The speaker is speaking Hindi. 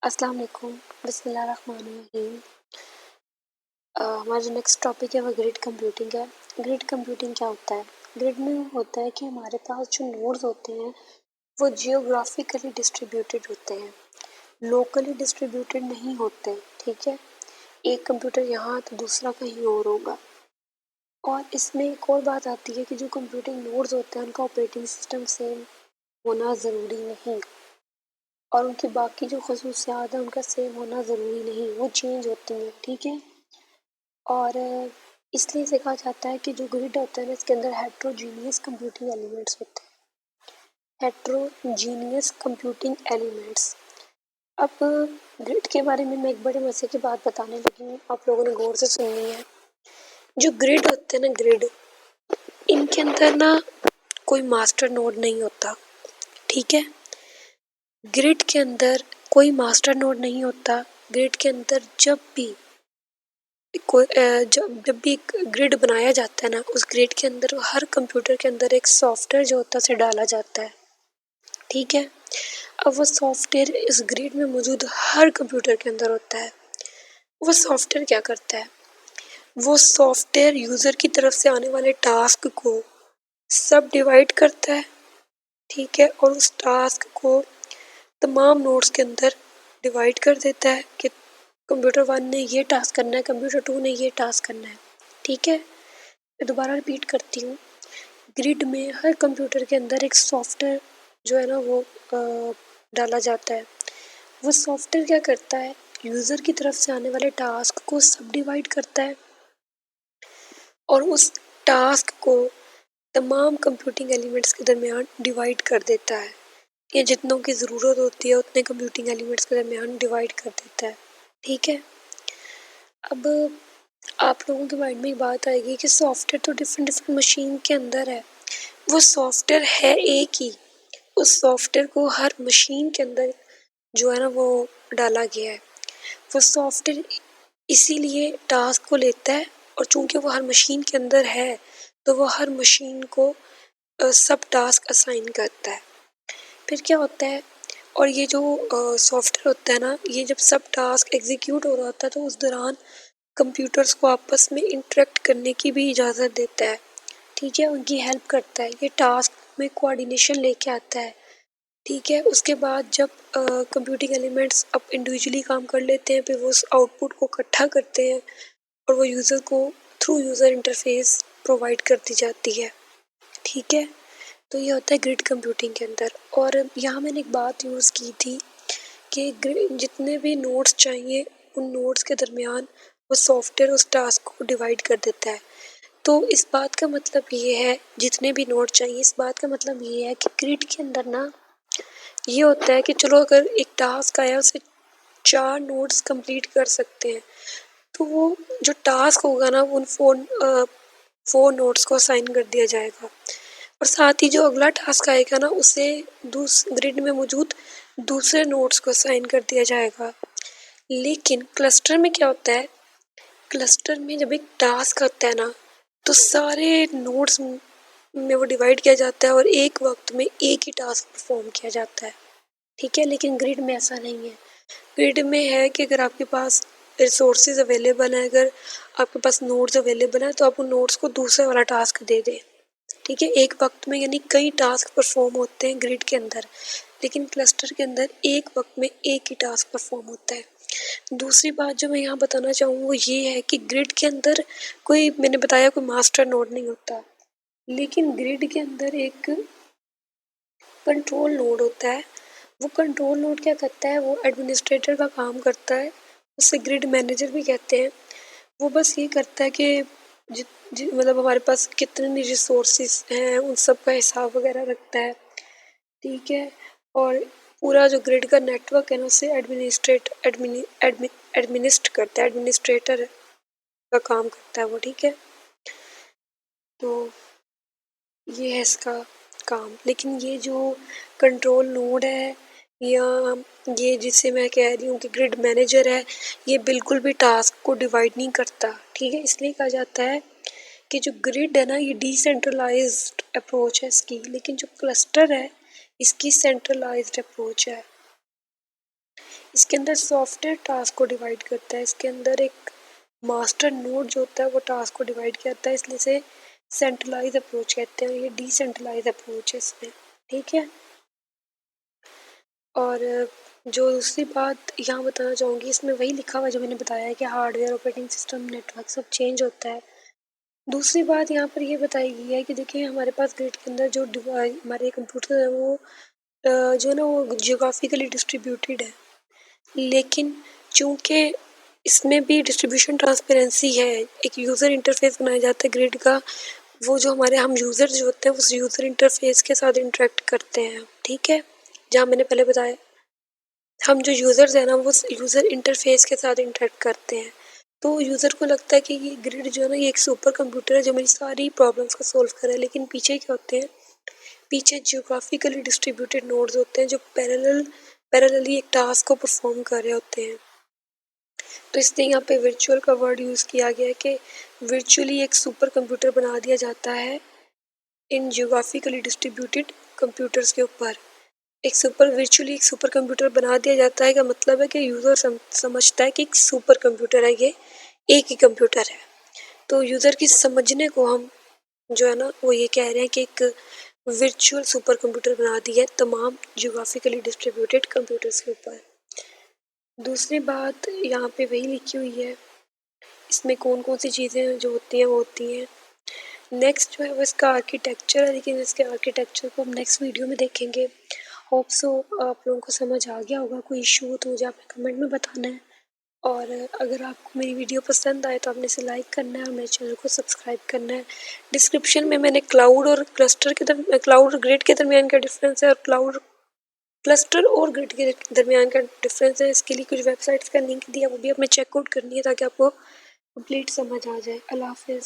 अस्सलाम वालेकुम, बिस्मिल्लाहिर्रहमानिर्रहीम। हमारा जो नेक्स्ट टॉपिक है वो ग्रिड कंप्यूटिंग है। ग्रिड कंप्यूटिंग क्या होता है? ग्रिड में होता है कि हमारे पास जो नोड्स होते हैं वो जियोग्राफिकली डिस्ट्रीब्यूटेड होते हैं, लोकली डिस्ट्रीब्यूटेड नहीं होते। ठीक है, एक कंप्यूटर यहाँ तो दूसरा कहीं और होगा। और इसमें एक और बात आती है कि जो कंप्यूटिंग नोड्स होते हैं उनका ऑपरेटिंग सिस्टम सेम होना ज़रूरी नहीं, और उनकी बाकी जो खसूसियात हैं उनका सेम होना ज़रूरी नहीं, वो चेंज होती हैं। ठीक है, और इसलिए इसे कहा जाता है कि जो ग्रिड होता है ना इसके अंदर हेट्रोजीनियस कंप्यूटिंग एलिमेंट्स होते हैं। Heterogeneous computing elements. अब ग्रिड के बारे में मैं एक बड़े मजे की बात बताने लगी हूँ, आप लोगों ने गौर से सुननी है। जो ग्रिड होते हैं ना, ग्रिड, इनके अंदर ना कोई मास्टर नोड नहीं होता। ठीक है, ग्रिड के अंदर कोई मास्टर नोड नहीं होता। ग्रिड के अंदर जब भी जब भी एक ग्रिड बनाया जाता है ना, उस ग्रिड के अंदर हर कंप्यूटर के अंदर एक सॉफ्टवेयर जो होता है उसे डाला जाता है। ठीक है, अब वो सॉफ्टवेयर इस ग्रिड में मौजूद हर कंप्यूटर के अंदर होता है। वो सॉफ्टवेयर क्या करता है? वो सॉफ्टवेयर यूज़र की तरफ से आने वाले टास्क को सब डिवाइड करता है। ठीक है, और उस टास्क को तमाम नोड्स के अंदर डिवाइड कर देता है कि कंप्यूटर 1 ने ये टास्क करना है, कंप्यूटर 2 ने ये टास्क करना है। ठीक है, मैं दोबारा रिपीट करती हूँ। ग्रिड में हर कंप्यूटर के अंदर एक सॉफ्टवेयर जो है ना वो डाला जाता है। वो सॉफ्टवेयर क्या करता है? यूज़र की तरफ से आने वाले टास्क को सब डिवाइड करता है और उस टास्क को तमाम कंप्यूटिंग एलिमेंट्स के दरमियान डिवाइड कर देता है। ये जितनों की ज़रूरत होती है उतने कंप्यूटिंग एलिमेंट्स के दरमियान डिवाइड कर देता है। ठीक है, अब आप लोगों के माइंड में एक बात आएगी कि सॉफ्टवेयर तो डिफरेंट डिफरेंट मशीन के अंदर है। वो सॉफ्टवेयर है एक ही, उस सॉफ्टवेयर को हर मशीन के अंदर जो है ना वो डाला गया है। वो सॉफ्टवेयर इसीलिए टास्क को लेता है, और चूंकि वो हर मशीन के अंदर है तो वो हर मशीन को सब टास्क असाइन करता है। फिर क्या होता है, और ये जो सॉफ्टवेयर होता है ना, ये जब सब टास्क एग्जीक्यूट हो रहा होता है तो उस दौरान कंप्यूटर्स को आपस में इंटरेक्ट करने की भी इजाज़त देता है। ठीक है, उनकी हेल्प करता है, ये टास्क में कोऑर्डिनेशन लेके आता है। ठीक है, उसके बाद जब कंप्यूटिंग एलिमेंट्स अब इंडिविजुअली काम कर लेते हैं, फिर वो उस आउटपुट को इकट्ठा करते हैं और वो यूज़र को थ्रू यूज़र इंटरफेस प्रोवाइड कर दी जाती है। ठीक है, तो ये होता है ग्रिड कंप्यूटिंग के अंदर। और यहाँ मैंने एक बात यूज़ की थी कि जितने भी नोड्स चाहिए उन नोड्स के दरमियान वो सॉफ्टवेयर उस टास्क को डिवाइड कर देता है। तो इस बात का मतलब ये है, जितने भी नोड चाहिए, इस बात का मतलब ये है कि ग्रिड के अंदर ना ये होता है कि चलो अगर एक टास्क आया उसे 4 नोड्स कंप्लीट कर सकते हैं, तो वो जो टास्क होगा ना उन 4 नोड्स को असाइन कर दिया जाएगा, और साथ ही जो अगला टास्क आएगा ना उसे ग्रिड में मौजूद दूसरे नोड्स को असाइन कर दिया जाएगा। लेकिन क्लस्टर में क्या होता है? क्लस्टर में जब एक टास्क आता है ना तो सारे नोड्स में वो डिवाइड किया जाता है और एक वक्त में एक ही टास्क परफॉर्म किया जाता है। ठीक है, लेकिन ग्रिड में ऐसा नहीं है। ग्रिड में है कि अगर आपके पास रिसोर्सेज अवेलेबल हैं, अगर आपके पास नोड्स अवेलेबल हैं तो आप उन नोड्स को दूसरे वाला टास्क दे दें। ठीक है, एक वक्त में यानी कई टास्क परफॉर्म होते हैं ग्रिड के अंदर, लेकिन क्लस्टर के अंदर एक वक्त में एक ही टास्क परफॉर्म होता है। दूसरी बात जो मैं यहाँ बताना चाहूँ वो ये है कि ग्रिड के अंदर कोई, मैंने बताया, कोई मास्टर नोड नहीं होता, लेकिन ग्रिड के अंदर एक कंट्रोल नोड होता है। वो कंट्रोल नोड क्या करता है? वो एडमिनिस्ट्रेटर का काम करता है, उसे ग्रिड मैनेजर भी कहते हैं। वो बस ये करता है कि मतलब हमारे पास कितने रिसोर्सेज हैं उन सब का हिसाब वगैरह रखता है। ठीक है, और पूरा जो ग्रिड का नेटवर्क है ना उसे एडमिनिस्ट करता है, एडमिनिस्ट्रेटर का काम करता है वो। ठीक है, तो ये है इसका काम। लेकिन ये जो कंट्रोल नोड है या ये जिसे मैं कह रही हूँ कि ग्रिड मैनेजर है, ये बिल्कुल भी टास्क को डिवाइड नहीं करता। ठीक है, इसलिए कहा जाता है कि जो ग्रिड है ना ये डिसेंट्रलाइज्ड अप्रोच है इसकी, लेकिन जो क्लस्टर है इसकी सेंट्रलाइज्ड अप्रोच है। इसके अंदर सॉफ्टवेयर टास्क को डिवाइड करता है, इसके अंदर एक मास्टर नोड जो होता है वो टास्क को डिवाइड करता है, इसलिए से सेंट्रलाइज अप्रोच कहते हैं। ये डिसेंट्रलाइज अप्रोच है इसमें, ठीक है। और जो दूसरी बात यहाँ बताना चाहूँगी, इसमें वही लिखा हुआ जो मैंने बताया है कि हार्डवेयर, ऑपरेटिंग सिस्टम, नेटवर्क सब चेंज होता है। दूसरी बात यहाँ पर ये बताई गई है कि देखिए हमारे पास ग्रिड के अंदर जो हमारे कंप्यूटर है वो जो है ना वो जियोग्राफिकली डिस्ट्रीब्यूटेड है, लेकिन चूँकि इसमें भी डिस्ट्रीब्यूशन ट्रांसपेरेंसी है, एक यूज़र इंटरफेस बनाया जाता है ग्रिड का, वो जो हमारे हम यूज़र जो होते हैं उस यूज़र इंटरफेस के साथ इंटरेक्ट करते हैं, ठीक है। जहाँ मैंने पहले बताया हम जो यूज़र्स हैं ना वो यूज़र इंटरफेस के साथ इंटरेक्ट करते हैं, तो यूज़र को लगता है कि ये ग्रिड जो है ना ये एक सुपर कंप्यूटर है जो मेरी सारी प्रॉब्लम्स को सोल्व करे, लेकिन पीछे क्या होते हैं, पीछे जियोग्राफिकली डिस्ट्रीब्यूटेड नोड्स होते हैं जो पैरेलली एक टास्क को परफॉर्म कर रहे होते हैं। तो इसलिए यहाँ पे वर्चुअल का वर्ड यूज़ किया गया है कि वर्चुअली एक सुपर कंप्यूटर बना दिया जाता है इन जियोग्राफिकली डिस्ट्रीब्यूटेड कंप्यूटर्स के ऊपर। एक सुपर कंप्यूटर बना दिया जाता है का मतलब है कि यूज़र समझता है कि एक सुपर कंप्यूटर है, ये एक ही कंप्यूटर है। तो यूज़र की समझने को हम जो है ना वो ये कह रहे हैं कि एक वर्चुअल सुपर कंप्यूटर बना दिया है तमाम जियोग्राफिकली डिस्ट्रीब्यूटेड कंप्यूटर्स के ऊपर। दूसरी बात यहाँ पे वही लिखी हुई है, इसमें कौन कौन सी चीज़ें जो होती हैं वो होती हैं। नेक्स्ट जो है वो इसका आर्किटेक्चर है, लेकिन इसके आर्किटेक्चर को हम नेक्स्ट वीडियो में देखेंगे। होप सो आप लोगों को समझ आ गया होगा। कोई इशू हो तो मुझे आपने कमेंट में बताना है, और अगर आपको मेरी वीडियो पसंद आए तो आपने इसे लाइक करना है और मेरे चैनल को सब्सक्राइब करना है। डिस्क्रिप्शन में मैंने क्लाउड और ग्रिड के दरमियान का डिफरेंस है और क्लस्टर और ग्रिड के दरमियान का डिफरेंस है, इसके लिए कुछ वेबसाइट्स का लिंक दिया, वो भी हमें चेकआउट करनी है ताकि आपको कंप्लीट समझ आ जाए। अल्लाह हाफिज़।